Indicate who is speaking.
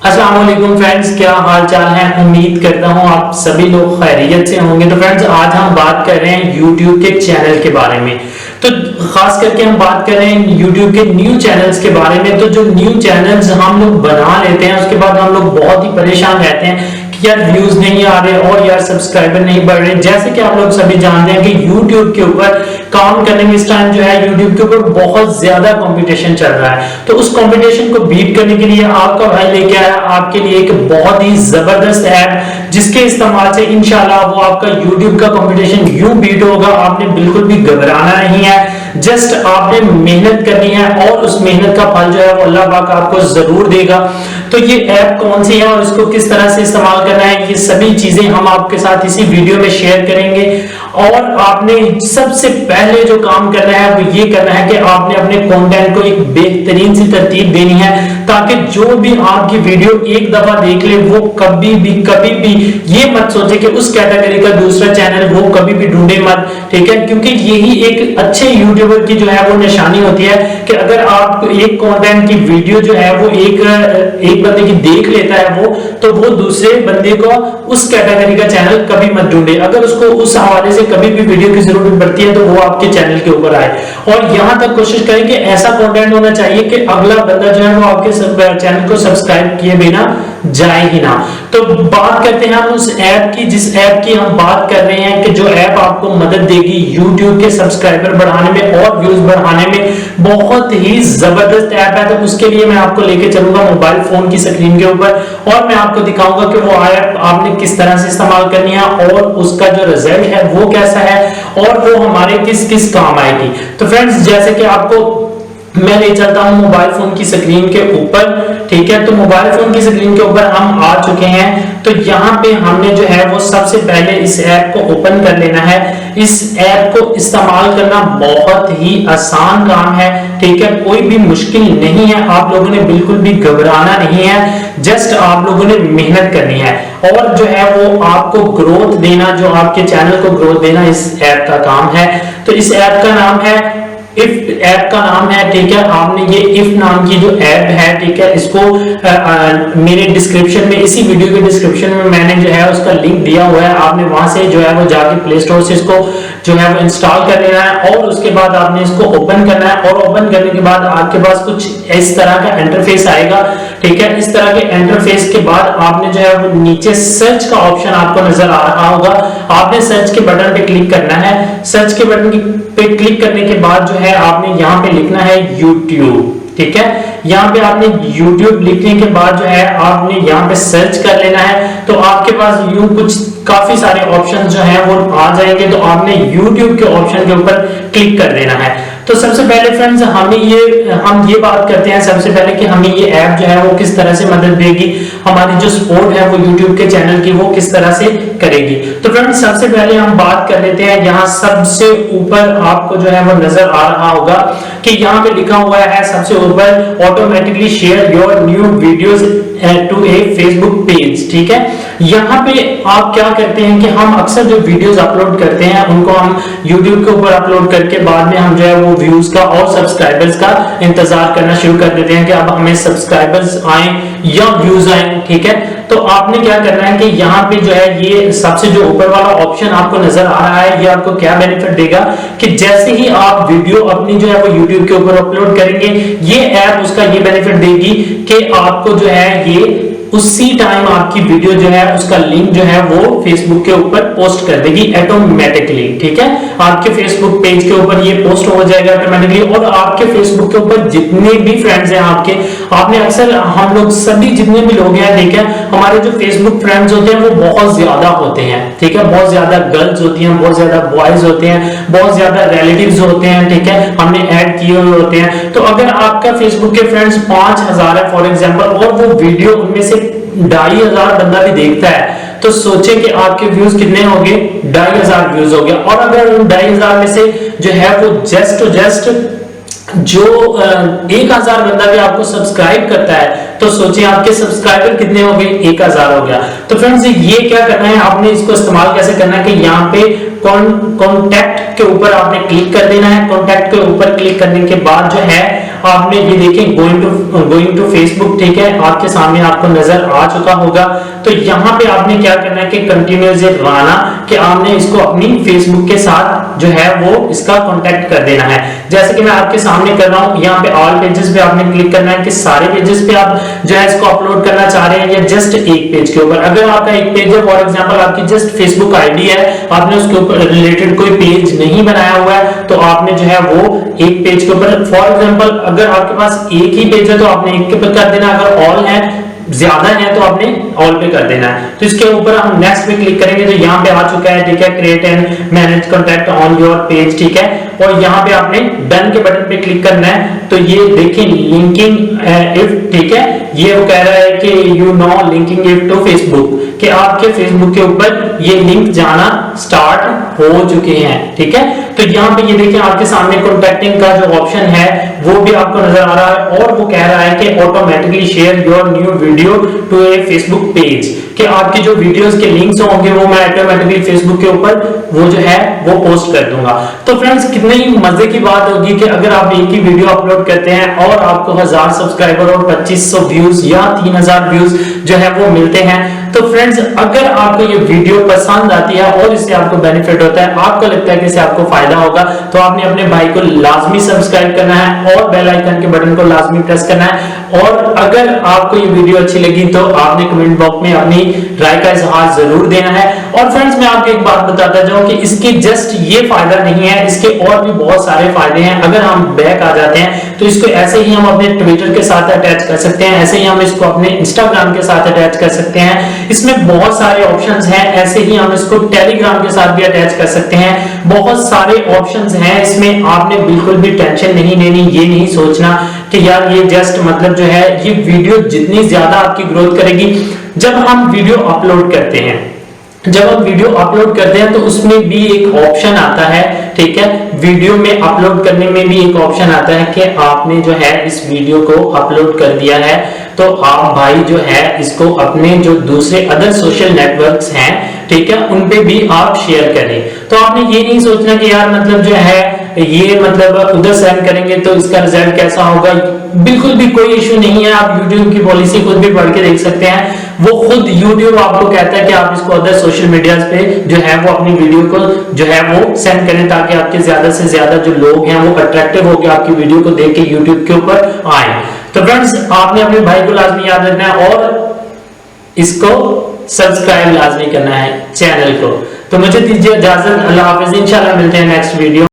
Speaker 1: अस्सलाम वालेकुम फ्रेंड्स, क्या हाल चाल है। उम्मीद करता हूँ आप सभी लोग खैरियत से होंगे। तो फ्रेंड्स, आज हम बात कर रहे हैं YouTube के चैनल के बारे में। तो खास करके हम बात कर रहे हैं YouTube के न्यू चैनल्स के बारे में। तो जो न्यू चैनल्स हम लोग बना लेते हैं, उसके बाद हम लोग बहुत ही परेशान रहते हैं कि यार व्यूज नहीं आ रहे और यार सब्सक्राइबर नहीं बढ़ रहे। जैसे कि आप लोग सभी जानते हैं कि YouTube के ऊपर काम करने में इस टाइम जो है YouTube के ऊपर बहुत ज्यादा कंपटीशन चल रहा है। तो उस कंपटीशन को बीट करने के लिए आपका भाई लेके आया आपके लिए एक बहुत ही जबरदस्त ऐप, जिसके इस्तेमाल से इंशाल्लाह वो आपका YouTube का कंपटीशन यूं बीट होगा। आपने बिल्कुल भी घबराना नहीं है, जस्ट आपने मेहनत करनी है और उस मेहनत का फल जो है वो अल्लाह पाक आपको जरूर देगा। तो ये ऐप कौन सी है और इसको किस तरह से इस्तेमाल करना है, ये सभी चीजें हम आपके साथ इसी वीडियो में शेयर करेंगे। और आपने सबसे पहले जो काम करना है वो ये करना है कि आपने अपने कंटेंट को एक बेहतरीन सी तरतीब देनी है, ताकि जो भी आपकी वीडियो एक दफा देख ले वो कभी भी ये मत सोचे कि उस कैटेगरी का दूसरा चैनल वो कभी भी ढूंढे मत, ठीक है। क्योंकि यही एक अच्छे यूट्यूबर की जो है वो निशानी होती है कि अगर आप एक कंटेंट की वीडियो जो है वो एक बंदे की देख लेता है वो, तो वो दूसरे बंदे को उस कैटेगरी का चैनल कभी मत ढूंढे। अगर उसको उस हवाले से कभी भी वीडियो की जरूरत पड़ती है तो वो आपके चैनल के ऊपर आए। और यहां तक कोशिश करें कि ऐसा कंटेंट होना चाहिए कि अगला बंदा जो है वो आपके चैनल को सब्सक्राइब किए बिना जाए ही ना। तो बात करते हैं हम उस ऐप की, जिस ऐप की हम बात कर रहे हैं कि जो ऐप आपको मदद देगी YouTube के सब्सक्राइबर बढ़ाने में और व्यूज बढ़ाने में। बहुत ही जबरदस्त ऐप है। तो उसके लिए मैं आपको लेके चलूंगा मोबाइल फोन की स्क्रीन के ऊपर और मैं आपको दिखाऊंगा कि वो ऐप आपने किस तरह से इस्तेमाल करनी है और उसका जो रिजल्ट है वो कैसा है और वो हमारे किस किस काम आएगी। तो फ्रेंड्स, जैसे कि आपको मैं ले चलता हूं मोबाइल फोन की स्क्रीन के ऊपर, ठीक है। तो मोबाइल फोन की स्क्रीन के ऊपर हम आ चुके हैं। तो यहाँ पे हमने जो है वो सबसे पहले इस ऐप को ओपन कर लेना है। इस ऐप को इस्तेमाल करना बहुत ही आसान काम है, ठीक है। कोई भी मुश्किल नहीं है, आप लोगों ने बिल्कुल भी घबराना नहीं है, जस्ट आप लोगों ने मेहनत करनी है और जो है वो आपको ग्रोथ देना, जो आपके चैनल को ग्रोथ देना इस ऐप का काम है। तो इस ऐप का नाम है इफ, ऐप का नाम है, ठीक है। आपने ये इफ नाम की जो ऐप है, ठीक है, इसको मेरे डिस्क्रिप्शन में, इसी वीडियो के डिस्क्रिप्शन में मैंने जो है उसका लिंक दिया हुआ है। आपने वहां से जो है वो जाके प्ले स्टोर से इसको जो है वो इंस्टॉल कर लेना है और उसके बाद आपने इसको ओपन करना है। और ओपन करने के बाद आपके पास कुछ इस तरह का इंटरफेस आएगा, ठीक है। इस तरह के इंटरफेस के बाद आपने जो है वो नीचे सर्च का ऑप्शन आपको नजर आ रहा होगा। आपने सर्च के बटन पे क्लिक करना है। सर्च के बटन पे क्लिक करने के बाद जो है आपने यहाँ पे लिखना है YouTube, ठीक है। यहाँ पे आपने YouTube लिखने के बाद जो है आपने यहाँ पे सर्च कर लेना है। तो आपके पास यूं कुछ काफी सारे ऑप्शन जो हैं वो आ जाएंगे। तो आपने YouTube के ऑप्शन के ऊपर क्लिक कर देना है। तो सबसे पहले फ्रेंड्स हम ये बात करते हैं सबसे पहले कि हमें ये ऐप जो है वो किस तरह से मदद देगी, हमारी जो सपोर्ट है वो YouTube के चैनल की वो किस तरह से करेगी। तो फ्रेंड्स, सबसे पहले हम बात कर लेते हैं, यहाँ सबसे ऊपर आपको जो है वो नजर आ रहा होगा कि यहाँ पे लिखा हुआ है सबसे ऊपर, automatically share your new videos to a Facebook page, ठीक है। यहाँ पे आप क्या करते हैं कि हम अक्सर जो वीडियोस अपलोड करते हैं उनको हम YouTube के ऊपर अपलोड करके बाद में हम जो है वो व्यूज का और सब्सक्राइबर्स का इंतजार करना शुरू कर देते हैं कि अब हमें सब्सक्राइबर्स आए या व्यूज आए, ठीक है। तो आपने क्या करना है कि यहाँ पे जो है ये सबसे जो ऊपर वाला ऑप्शन आपको नजर आ रहा है, ये आपको क्या बेनिफिट देगा कि जैसे ही आप वीडियो अपनी जो है वो YouTube के ऊपर अपलोड करेंगे, ये ऐप उसका ये बेनिफिट देगी कि आपको जो है ये उसी टाइम आपकी वीडियो जो है उसका लिंक जो है वो फेसबुक के ऊपर पोस्ट कर देगी ऑटोमेटिकली, ठीक है। आपके फेसबुक पेज के ऊपर ये पोस्ट हो जाएगा ऑटोमेटिकली। और आपके फेसबुक के ऊपर जितने भी फ्रेंड्स हैं आपके, आपने अक्सर, हम लोग सभी जितने भी लोग हैं, ठीक है, हमारे जो फेसबुक फ्रेंड्स होते हैं वो बहुत ज्यादा होते हैं, ठीक है। बहुत ज्यादा गर्ल्स होती हैं, बहुत ज्यादा बॉयज होते हैं, बहुत ज्यादा रिलेटिव्स होते हैं, ठीक है, हमने ऐड किए हुए होते हैं। तो अगर आपका फेसबुक के फ्रेंड्स 5000 है फॉर एग्जांपल, और वो वीडियो उनमें से 2500 बंदा भी देखता है, तो सोचे कि आपके व्यूज कितने होंगे, 2500 व्यूज हो गया। और अगर उन 2500 में से जो है वो जस्ट जो 1000 बंदा भी आपको सब्सक्राइब करता है तो सोचिए आपके सब्सक्राइबर कितने हो गए, 1000 हो गया। तो फ्रेंड्स ये क्या करना है, आपने इसको इस्तेमाल कैसे करना है कि यहाँ पे कॉन्टैक्ट के ऊपर आपने क्लिक कर देना है। कॉन्टैक्ट के ऊपर क्लिक करने के बाद जो है आपने ये देखें गोइंग टू फेसबुक, ठीक है, आपके सामने आपको नजर आ चुका होगा। तो यहाँ पे आपने क्या करना है कि कंटिन्यूअस रहना कि आपने इसको अपनी फेसबुक के साथ जो है वो इसका कांटेक्ट कर देना है। जैसे कि मैं आपके सामने कर रहा हूँ, यहाँ पे ऑल पेजेस पे आपने क्लिक करना है कि सारे पेजेस पे आप जो है इसको अपलोड करना चाह रहे हैं या जस्ट एक पेज के ऊपर। अगर आपका एक पेज है, फॉर एग्जांपल आपकी जस्ट फेसबुक आईडी है, आपने उसके ऊपर रिलेटेड कोई पेज नहीं बनाया हुआ है, तो आपने जो है वो एक पेज के ऊपर, फॉर एग्जांपल अगर आपके पास एक ही पेज है तो आपने एक के ऊपर कर देना, अगर ऑल है ज्यादा है तो आपने ऑल पे कर देना है। तो इसके ऊपर हम नेक्स्ट पे क्लिक करेंगे तो यहाँ पे आ चुका है, ठीक है, create and manage contact on your page, ठीक है, और यहाँ पे आपने डन के बटन पे क्लिक करना है। तो ये देखें लिंकिंग इफ, ठीक है, ये वो कह रहा है कि you know linking if two Facebook, कि आपके फेसबुक के ऊपर ये लिंक जाना स्टार्ट हो चुके हैं, ठीक है। तो यहाँ पे ये देखिए आपके सामने कॉन्टैक्टिंग का जो ऑप्शन है वो भी आपको नजर आ रहा है, और वो कह रहा है कि automatically share your new video to a Facebook page, कि आपके जो वीडियोस के लिंक्स होंगे वो मैं ऑटोमेटिकली फेसबुक के ऊपर वो जो है वो पोस्ट कर दूंगा। तो फ्रेंड्स कितनी मजे की बात होगी कि अगर आप एक ही वीडियो अपलोड करते हैं और आपको 1000 सब्सक्राइबर और 2500 व्यूज या 3000 व्यूज जो है वो मिलते हैं। तो फ्रेंड्स अगर आपको ये वीडियो पसंद आती है और इससे आपको बेनिफिट होता है, आपको लगता है कि इससे आपको फायदा होगा, तो आपने अपने भाई को लाजमी सब्सक्राइब करना है और बेल आइकन के बटन को लाजमी प्रेस करना है। और अगर आपको ये वीडियो अच्छी लगी तो आपने कमेंट बॉक्स में अपनी राय का इजहार जरूर देना है। और फ्रेंड्स मैं आपको एक बात बताता जाऊं कि इसके जस्ट ये फायदा नहीं है, इसके और भी बहुत सारे फायदे हैं। अगर हम बैक आ जाते हैं तो इसको ऐसे ही हम अपने ट्विटर के साथ अटैच कर सकते हैं, ऐसे ही हम इसको अपने इंस्टाग्राम के साथ अटैच कर सकते हैं। इसमें बहुत सारे ऑप्शंस हैं, ऐसे ही हम इसको टेलीग्राम के साथ भी अटैच कर सकते हैं। बहुत सारे ऑप्शंस हैं इसमें, आपने बिल्कुल भी टेंशन नहीं लेनी, ये नहीं सोचना कि यार ये जस्ट मतलब जो है ये वीडियो जितनी ज्यादा आपकी ग्रोथ करेगी। जब हम वीडियो अपलोड करते हैं, जब हम वीडियो अपलोड करते हैं तो उसमें भी एक ऑप्शन आता है, ठीक है, वीडियो में अपलोड करने में भी एक ऑप्शन आता है कि आपने जो है इस वीडियो को अपलोड कर दिया है तो आप भाई जो है इसको अपने जो दूसरे अदर सोशल नेटवर्क्स हैं, ठीक है, उन पे भी आप शेयर करें। तो आपने ये नहीं सोचना कि यार मतलब जो है ये मतलब उधर सेंड करेंगे तो इसका रिजल्ट कैसा होगा, बिल्कुल भी कोई इशू नहीं है। आप YouTube की पॉलिसी खुद भी पढ़ के देख सकते हैं, वो खुद YouTube आपको कहता है कि आप इसको अदर सोशल मीडिया पे जो है वो अपनी वीडियो को जो है वो सेंड करें ताकि आपके ज्यादा से ज्यादा जो लोग हैं वो अट्रैक्टिव होकर आपकी वीडियो को देख के YouTube के ऊपर आए। तो फ्रेंड्स आपने अपने भाई को लाजमी याद रखना है और इसको सब्सक्राइब लाजमी करना है चैनल को। तो मुझे दीजिए इजाजत, अल्लाह हाफिज, इंशाल्लाह मिलते हैं नेक्स्ट वीडियो।